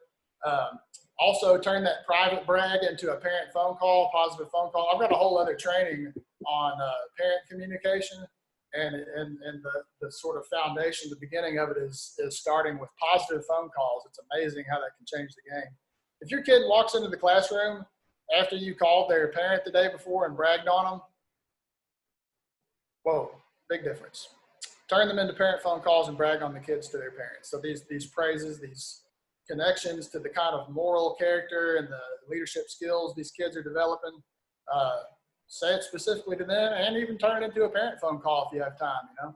Also, turn that private brag into a parent phone call, positive phone call. I've got a whole other training on parent communication, and the sort of foundation, the beginning of it is starting with positive phone calls. It's amazing how that can change the game. If your kid walks into the classroom after you called their parent the day before and bragged on them, whoa, big difference. Turn them into parent phone calls and brag on the kids to their parents. So these praises, these connections to the kind of moral character and the leadership skills these kids are developing, say it specifically to them and even turn it into a parent phone call if you have time, you know.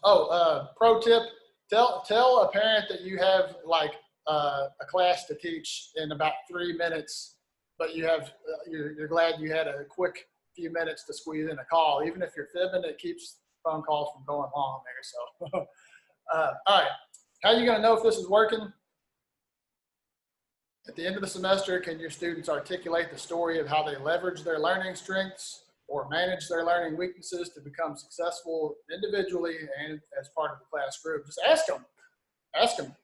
Oh, pro tip, tell a parent that you have like a class to teach in about 3 minutes, but you have, you're glad you had a quick few minutes to squeeze in a call. Even if you're fibbing, it keeps phone calls from going long there. So, all right. How are you going to know if this is working? At the end of the semester, can your students articulate the story of how they leverage their learning strengths or manage their learning weaknesses to become successful individually and as part of the class group? Just ask them. Ask them.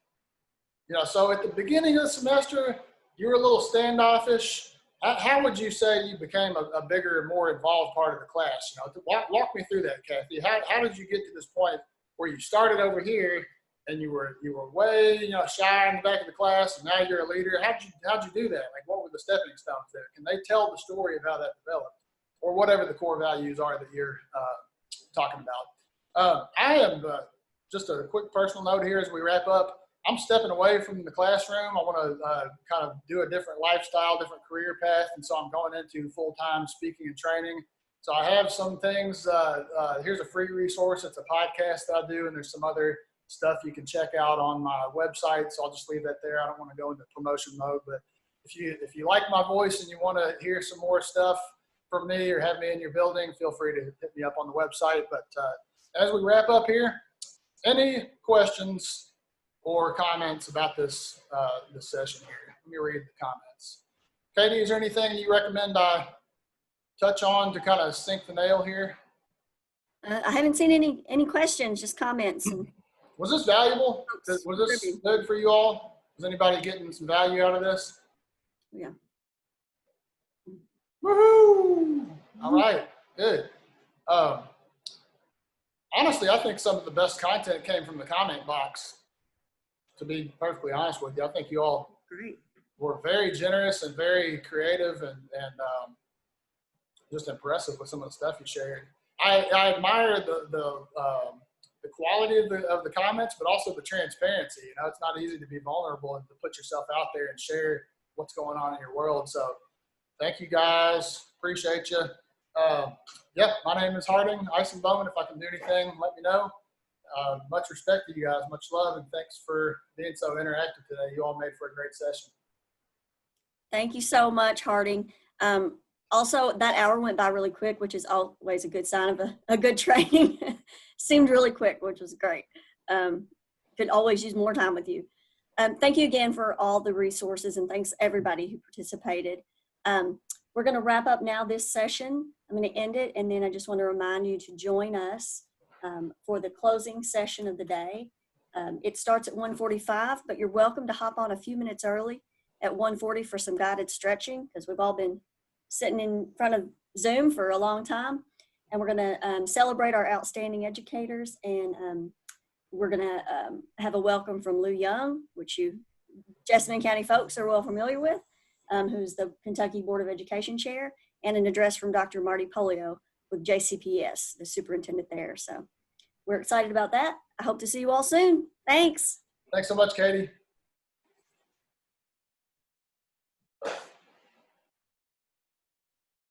You know, so at the beginning of the semester, you were a little standoffish. How would you say you became a bigger, more involved part of the class? You know, walk me through that, Kathy. How did you get to this point where you started over here and you were way, you know, shy in the back of the class, and now you're a leader? How'd you do that? Like, what were the stepping stones there? Can they tell the story of how that developed, or whatever the core values are that you're talking about? I am just a quick personal note here as we wrap up. I'm stepping away from the classroom. I want to kind of do a different lifestyle, different career path, and so I'm going into full-time speaking and training. So I have some things. Here's a free resource. It's a podcast that I do, and there's some other stuff you can check out on my website. So I'll just leave that there. I don't want to go into promotion mode, but if you like my voice and you want to hear some more stuff from me or have me in your building, feel free to hit me up on the website. But as we wrap up here, any questions or comments about this session here? Let me read the comments. Katie, is there anything you recommend I touch on to kind of sink the nail here? I haven't seen any questions, just comments. And was this valuable? Was this good for you all? Was anybody getting some value out of this? Yeah. Woohoo! All right, good. Honestly, I think some of the best content came from the comment box. To be perfectly honest with you, I think you all were very generous and very creative and just impressive with some of the stuff you shared. I admire the quality of the comments, but also the transparency. You know, it's not easy to be vulnerable and to put yourself out there and share what's going on in your world. So thank you guys. Appreciate you. Yeah, my name is Harding Ison-Bowman. If I can do anything, let me know. Much respect to you guys, much love, and thanks for being so interactive today. You all made for a great session. thank you so much, Harding. Also, that hour went by really quick, which is always a good sign of a good training. Seemed really quick, which was great. Could always use more time with you. Thank you again for all the resources, and thanks everybody who participated. We're going to wrap up now this session. I'm going to end it, and then I just want to remind you to join us for the closing session of the day. It starts at 1:45, but you're welcome to hop on a few minutes early at 1:40 for some guided stretching, because we've all been sitting in front of Zoom for a long time. And we're going to celebrate our outstanding educators, and we're going to have a welcome from Lou Young, which you Jessamine County folks are well familiar with, who's the Kentucky Board of Education chair, and an address from Dr. Marty Polio with JCPS, the superintendent there. So we're excited about that. I hope to see you all soon. Thanks. Thanks so much, Katie.